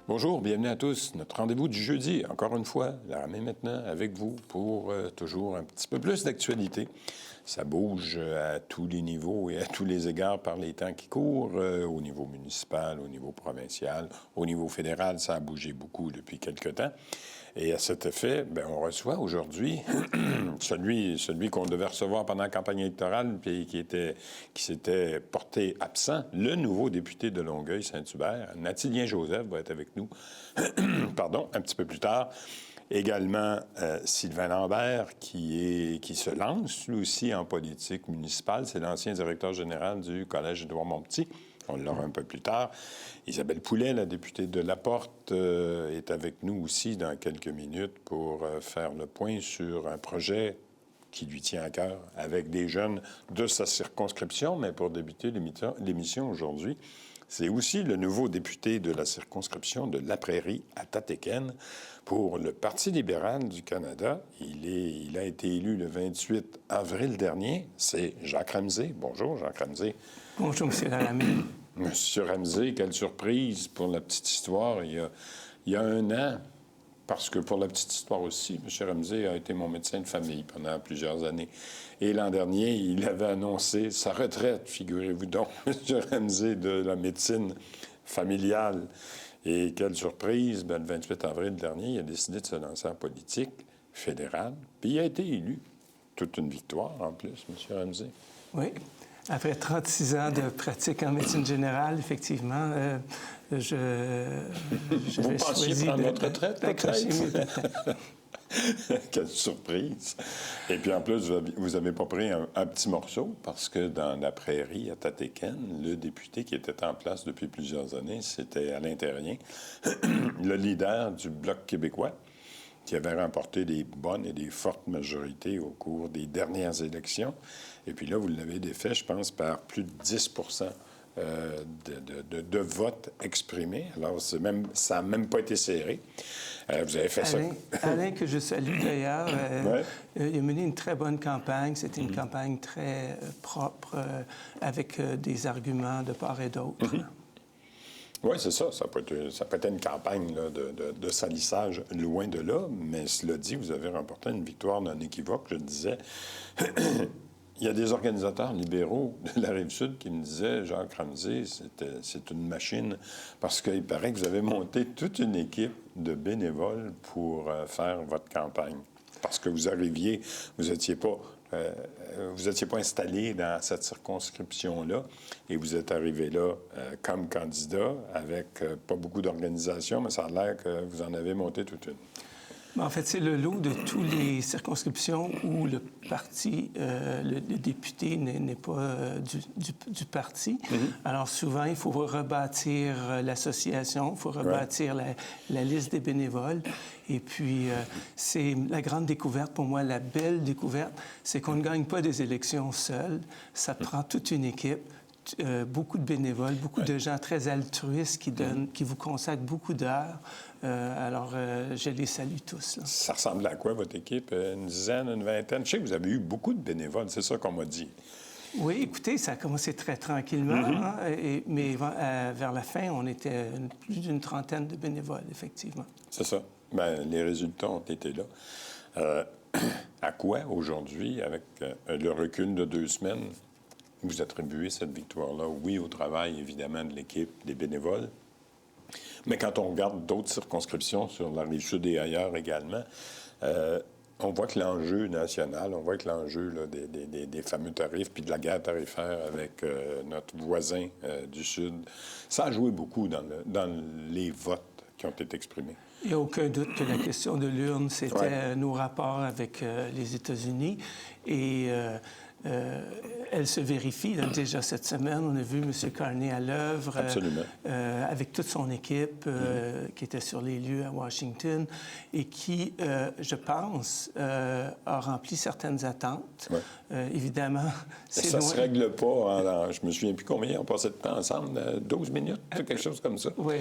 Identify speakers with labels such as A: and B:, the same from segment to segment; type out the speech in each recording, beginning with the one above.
A: Bonjour, bienvenue à tous. Notre rendez-vous du jeudi, encore une fois, la ramène maintenant avec vous pour toujours un petit peu plus d'actualité. Ça bouge à tous les niveaux et à tous les égards par les temps qui courent, au niveau municipal, au niveau provincial, au niveau fédéral, ça a bougé beaucoup depuis quelque temps. Et à cet effet, bien, on reçoit aujourd'hui celui qu'on devait recevoir pendant la campagne électorale puis qui s'était porté absent, le nouveau député de Longueuil-Saint-Hubert, Nathilien Joseph, va être avec nous pardon, un petit peu plus tard. Également, Sylvain Lambert, qui se lance, lui aussi, en politique municipale. C'est l'ancien directeur général du Collège Édouard-Montpetit. On l'aura un peu plus tard. Isabelle Poulet, la députée de Laporte, est avec nous aussi dans quelques minutes pour faire le point sur un projet qui lui tient à cœur avec des jeunes de sa circonscription. Mais pour débuter l'émission aujourd'hui, c'est aussi le nouveau député de la circonscription de La Prairie à Tatéken pour le Parti libéral du Canada. Il a été élu le 28 avril dernier. C'est Jacques Ramsay. Bonjour, Jacques Ramsay.
B: Bonjour, M. Laramie.
A: Monsieur Ramsay, quelle surprise pour la petite histoire. Il y a un an, parce que pour la petite histoire aussi, M. Ramsay a été mon médecin de famille pendant plusieurs années. Et l'an dernier, il avait annoncé sa retraite, figurez-vous donc, M. Ramsay, de la médecine familiale. Et quelle surprise, bien, le 28 avril dernier, il a décidé de se lancer en politique fédérale, puis il a été élu. Toute une victoire, en plus, M. Ramsay.
B: Oui. Après 36 ans de pratique en médecine générale, effectivement,
A: Vous pensiez prendre votre retraite, peut-être? Quelle surprise! Et puis, en plus, vous n'avez pas pris un petit morceau, parce que dans la prairie, à Tatéken, le député qui était en place depuis plusieurs années, c'était Alain Terrien, le leader du Bloc québécois, qui avait remporté des bonnes et des fortes majorités au cours des dernières élections. Et puis là, vous l'avez défait, je pense, par plus de 10 de votes exprimés. Alors, ça n'a même pas été serré. Vous avez fait
B: Alain, que je salue d'ailleurs,
A: ouais.
B: Il a mené une très bonne campagne. C'était une campagne très propre, avec des arguments de part et d'autre.
A: Oui, c'est ça. Ça peut être une campagne là, de salissage loin de là, mais cela dit, vous avez remporté une victoire non équivoque. Je le disais, il y a des organisateurs libéraux de la Rive-Sud qui me disaient, Jacques Ramsay, c'est une machine, parce qu'il paraît que vous avez monté toute une équipe de bénévoles pour faire votre campagne. Parce que vous arriviez, vous n'étiez pas installé dans cette circonscription-là et vous êtes arrivé là comme candidat avec pas beaucoup d'organisation, mais ça a l'air que vous en avez monté toute une.
B: En fait, c'est le lot de toutes les circonscriptions où le parti, le député n'est pas du parti. Alors souvent, il faut rebâtir l'association, il faut rebâtir la liste des bénévoles. Et puis, c'est la grande découverte pour moi, la belle découverte, c'est qu'on ne gagne pas des élections seuls. Ça prend toute une équipe. Beaucoup de bénévoles, beaucoup de gens très altruistes qui vous consacrent beaucoup d'heures. Alors, je les salue tous. Là.
A: Ça ressemble à quoi, votre équipe? Une dizaine, une vingtaine? Je sais que vous avez eu beaucoup de bénévoles, c'est ça qu'on m'a dit.
B: Oui, écoutez, ça a commencé très tranquillement, mais vers la fin, on était plus d'une trentaine de bénévoles, effectivement.
A: C'est ça. Bien, les résultats ont été là. À quoi, aujourd'hui, avec le recul de 2 semaines, vous attribuez cette victoire-là? Oui, au travail, évidemment, de l'équipe, des bénévoles. Mais quand on regarde d'autres circonscriptions sur la Rive-Sud et ailleurs également, on voit que l'enjeu national, on voit que l'enjeu là, des fameux tarifs puis de la guerre tarifaire avec notre voisin du Sud, ça a joué beaucoup dans les votes qui ont été exprimés.
B: Il n'y a aucun doute que la question de l'urne, c'était nos rapports avec les États-Unis. Et elle se vérifie. Là, déjà cette semaine, on a vu M. Carney à l'œuvre avec toute son équipe qui était sur les lieux à Washington et qui, je pense, a rempli certaines attentes. Évidemment,
A: c'est loin. Ça ne se règle pas. Je me souviens plus combien on passait de temps ensemble, 12 minutes, quelque chose comme ça.
B: Oui,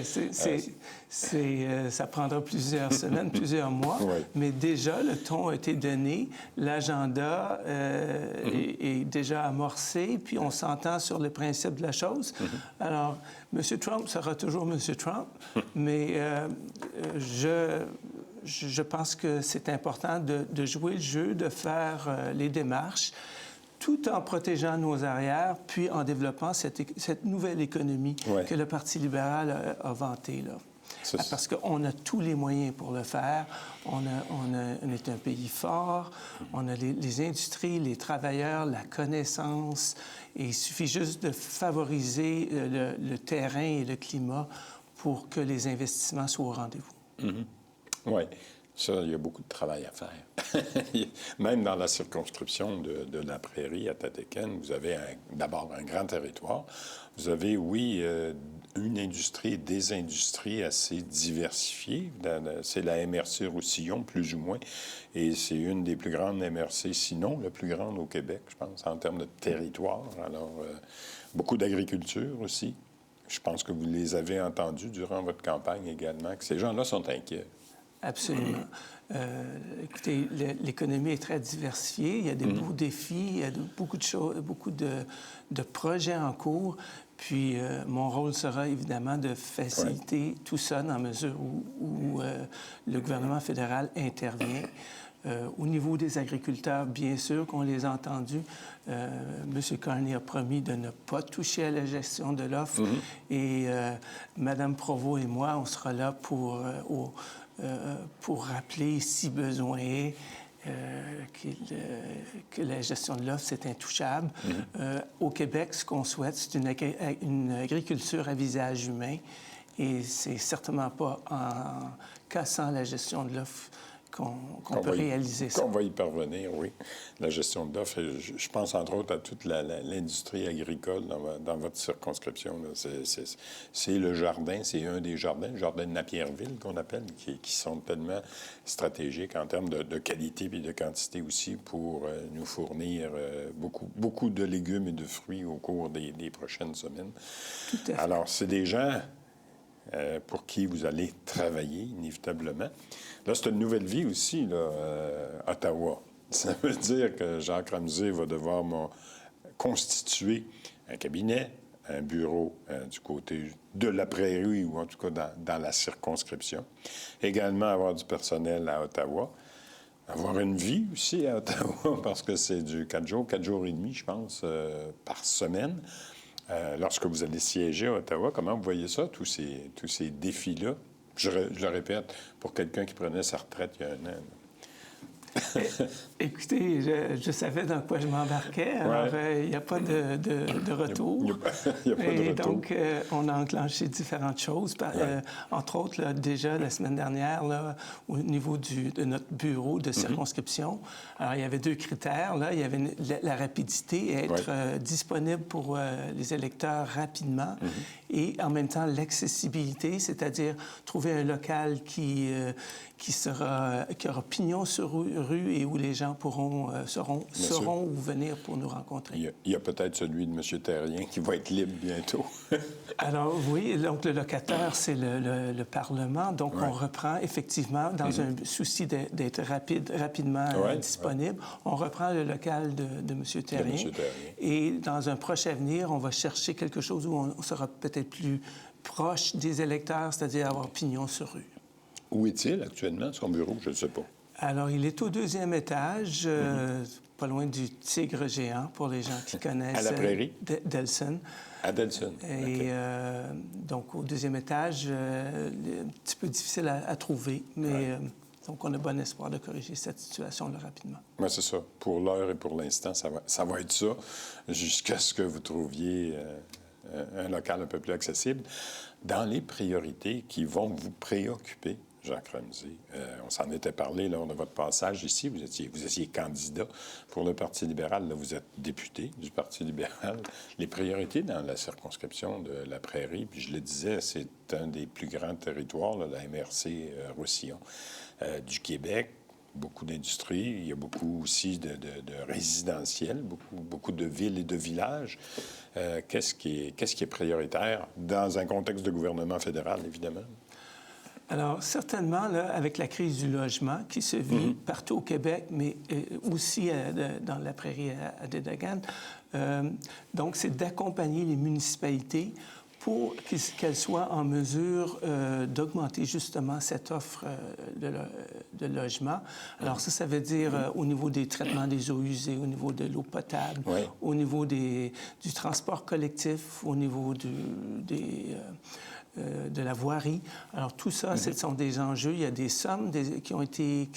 B: ça prendra plusieurs semaines, plusieurs mois, mais déjà, le ton a été donné, l'agenda est déjà amorcé, puis on s'entend sur le principe de la chose. Alors, M. Trump sera toujours M. Trump, mais je pense que c'est important de jouer le jeu, de faire les démarches, tout en protégeant nos arrières, puis en développant cette nouvelle économie que le Parti libéral a vantée, là. Parce qu'on a tous les moyens pour le faire. On est un pays fort. On a les industries, les travailleurs, la connaissance. Et il suffit juste de favoriser le terrain et le climat pour que les investissements soient au rendez-vous.
A: Oui. Ça, il y a beaucoup de travail à faire. Même dans la circonscription de la Prairie à Tatéken, vous avez d'abord un grand territoire. Vous avez, oui, une industrie et des industries assez diversifiées. C'est la MRC Roussillon, plus ou moins, et c'est une des plus grandes MRC, sinon la plus grande au Québec, je pense, en termes de territoire. Alors, beaucoup d'agriculture aussi. Je pense que vous les avez entendus durant votre campagne également, que ces gens-là sont inquiets.
B: Absolument. Écoutez, l'économie est très diversifiée. Il y a des beaux défis, il y a beaucoup de choses, beaucoup de projets en cours. Puis, mon rôle sera évidemment de faciliter tout ça dans la mesure où le gouvernement fédéral intervient. Au niveau des agriculteurs, bien sûr qu'on les a entendus. M. Carney a promis de ne pas toucher à la gestion de l'offre. Et Mme Provost et moi, on sera là pour rappeler, si besoin est, que la gestion de l'offre, c'est intouchable. Au Québec, ce qu'on souhaite, c'est une agriculture à visage humain. Et c'est certainement pas en cassant la gestion de l'offre qu'on peut réaliser ça.
A: Qu'on va y parvenir, oui. La gestion de l'offre, je pense entre autres à toute l'industrie agricole dans votre circonscription. C'est le jardin, c'est un des jardins, le jardin de Napierville qu'on appelle, qui sont tellement stratégiques en termes de qualité et de quantité aussi pour nous fournir beaucoup de légumes et de fruits au cours des prochaines semaines.
B: Tout à fait.
A: Alors, c'est des gens pour qui vous allez travailler, inévitablement. Là, c'est une nouvelle vie aussi, là, Ottawa. Ça veut dire que Jacques Ramsay va devoir constituer un cabinet, un bureau du côté de la Prairie, ou en tout cas dans la circonscription. Également, avoir du personnel à Ottawa. Avoir une vie aussi à Ottawa, parce que c'est du 4 jours et demi, je pense, par semaine. Lorsque vous allez siéger à Ottawa, comment vous voyez ça, tous ces défis-là? Je le répète, pour quelqu'un qui prenait sa retraite il y a un an.
B: Écoutez, je savais dans quoi je m'embarquais, alors il n'y a pas de retour.
A: Il n'y a pas de retour.
B: Et donc, on a enclenché différentes choses. Entre autres, là, déjà, la semaine dernière, là, au niveau de notre bureau de circonscription, alors, il y avait 2 critères. Là. Il y avait la rapidité, être disponible pour les électeurs rapidement, et en même temps, l'accessibilité, c'est-à-dire trouver un local qui aura pignon sur rue et où les gens sauront où venir pour nous rencontrer.
A: Il y a peut-être celui de M. Terrien qui va être libre bientôt.
B: Alors oui, donc le locataire, c'est le Parlement. Donc on reprend effectivement, dans un souci d'être rapidement disponible, on reprend le local de M. Terrien. Et dans un proche avenir, on va chercher quelque chose où on sera peut-être plus proche des électeurs, c'est-à-dire avoir pignon sur rue.
A: Où est-il actuellement, son bureau? Je ne sais pas.
B: Alors, il est au 2e étage, pas loin du Tigre géant, pour les gens qui connaissent.
A: À la Prairie?
B: Delson.
A: À Delson.
B: Et donc, au 2e étage, un petit peu difficile à trouver, mais donc on a bon espoir de corriger cette situation-là rapidement.
A: Oui, c'est ça. Pour l'heure et pour l'instant, ça va être ça, jusqu'à ce que vous trouviez un local un peu plus accessible. Dans les priorités qui vont vous préoccuper, Jacques Ramsay, on s'en était parlé lors de votre passage ici. Vous étiez candidat pour le Parti libéral. Là, vous êtes député du Parti libéral. Les priorités dans la circonscription de la Prairie, puis je le disais, c'est un des plus grands territoires, là, la MRC Roussillon, du Québec. Beaucoup d'industries. Il y a beaucoup aussi de résidentiels, beaucoup de villes et de villages. Qu'est-ce qui est prioritaire dans un contexte de gouvernement fédéral, évidemment?
B: Alors, certainement, là, avec la crise du logement qui se vit partout au Québec, mais aussi dans la prairie à Dédagan, donc, c'est d'accompagner les municipalités pour qu'elles soient en mesure d'augmenter justement cette offre de logement. Alors ça veut dire au niveau des traitements des eaux usées, au niveau de l'eau potable, au niveau du transport collectif, au niveau de la voirie. Alors, tout ça, ce sont des enjeux. Il y a des sommes qui ont été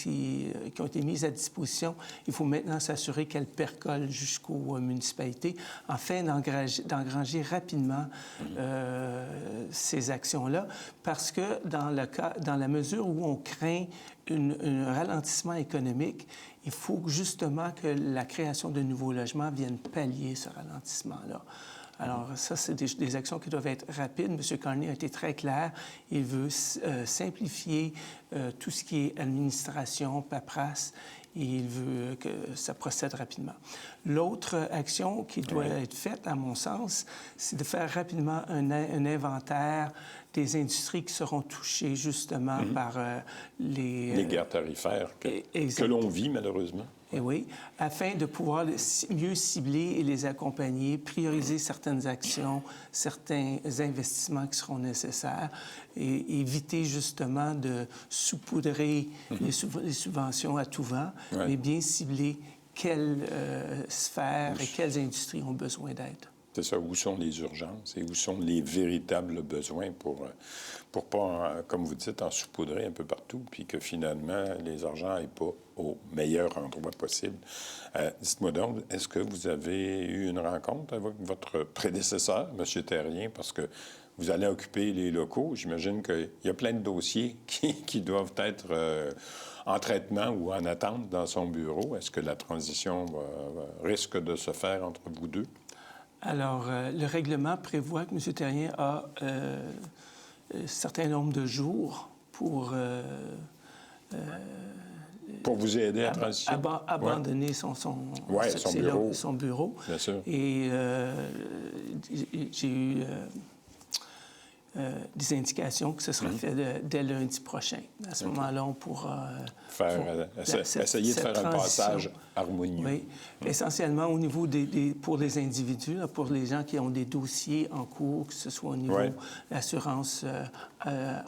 B: mises à disposition. Il faut maintenant s'assurer qu'elles percolent jusqu'aux municipalités afin d'engranger rapidement ces actions-là, parce que dans la mesure où on craint un ralentissement économique, il faut justement que la création de nouveaux logements vienne pallier ce ralentissement-là. Alors, ça, c'est des actions qui doivent être rapides. M. Carney a été très clair. Il veut simplifier tout ce qui est administration, paperasse, et il veut que ça procède rapidement. L'autre action qui doit être faite, à mon sens, c'est de faire rapidement un inventaire des industries qui seront touchées justement par
A: les guerres tarifaires que l'on vit, malheureusement.
B: Et oui, afin de pouvoir mieux cibler et les accompagner, prioriser certaines actions, certains investissements qui seront nécessaires et éviter justement de saupoudrer les subventions à tout vent, mais bien cibler quelles sphères et quelles industries ont besoin d'aide.
A: C'est ça, où sont les urgences et où sont les véritables besoins pour pas, comme vous dites, en saupoudrer un peu partout, puis que finalement, les argents n'aillent pas au meilleur endroit possible. Dites-moi donc, est-ce que vous avez eu une rencontre avec votre prédécesseur, M. Terrien, parce que vous allez occuper les locaux? J'imagine qu'il y a plein de dossiers qui doivent être en traitement ou en attente dans son bureau. Est-ce que la transition risque de se faire entre vous deux?
B: Alors, le règlement prévoit que M. Terrien a un certain nombre de jours pour
A: vous aider à transition?
B: Abandonner son bureau.
A: Bien sûr.
B: Et j'ai eu des indications que ce sera fait dès lundi prochain. À ce moment-là, on pourra
A: essayer de faire un passage harmonieux.
B: Oui. Essentiellement au niveau pour les individus, là, pour les gens qui ont des dossiers en cours, que ce soit au niveau de l'assurance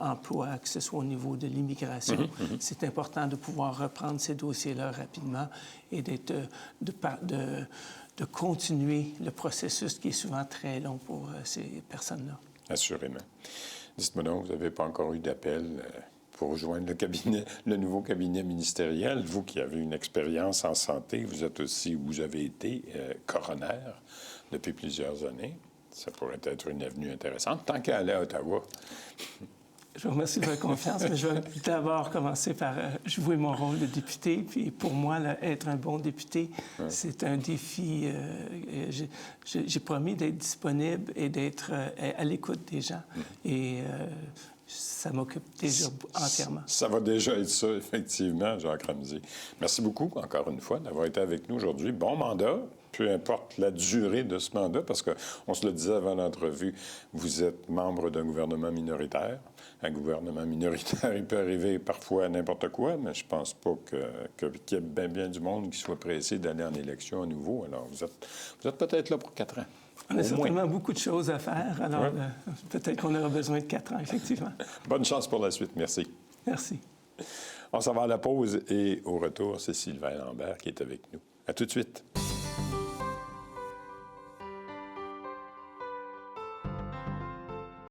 B: emploi, que ce soit au niveau de l'immigration. C'est important de pouvoir reprendre ces dossiers-là rapidement et de continuer le processus qui est souvent très long pour ces personnes-là.
A: Assurément. Dites-moi donc, vous n'avez pas encore eu d'appel pour rejoindre le nouveau cabinet ministériel? Vous qui avez une expérience en santé, vous avez été coroner depuis plusieurs années. Ça pourrait être une avenue intéressante, tant qu'à aller à Ottawa.
B: Je vous remercie de votre confiance, mais je vais d'abord commencer par jouer mon rôle de député. Puis pour moi, là, être un bon député, c'est un défi. J'ai promis d'être disponible et d'être à l'écoute des gens. Et ça m'occupe déjà entièrement.
A: Ça va déjà être ça, effectivement, Jacques Ramsey. Merci beaucoup, encore une fois, d'avoir été avec nous aujourd'hui. Bon mandat. Peu importe la durée de ce mandat, parce qu'on se le disait avant l'entrevue, vous êtes membre d'un gouvernement minoritaire. Un gouvernement minoritaire, il peut arriver parfois à n'importe quoi, mais je pense pas qu'il y ait bien du monde qui soit pressé d'aller en élection à nouveau. Alors, vous êtes peut-être là pour 4 ans.
B: On a certainement beaucoup de choses à faire, alors peut-être qu'on aura besoin de 4 ans, effectivement.
A: Bonne chance pour la suite. Merci.
B: Merci.
A: On s'en va à la pause et au retour, c'est Sylvain Lambert qui est avec nous. À tout de suite.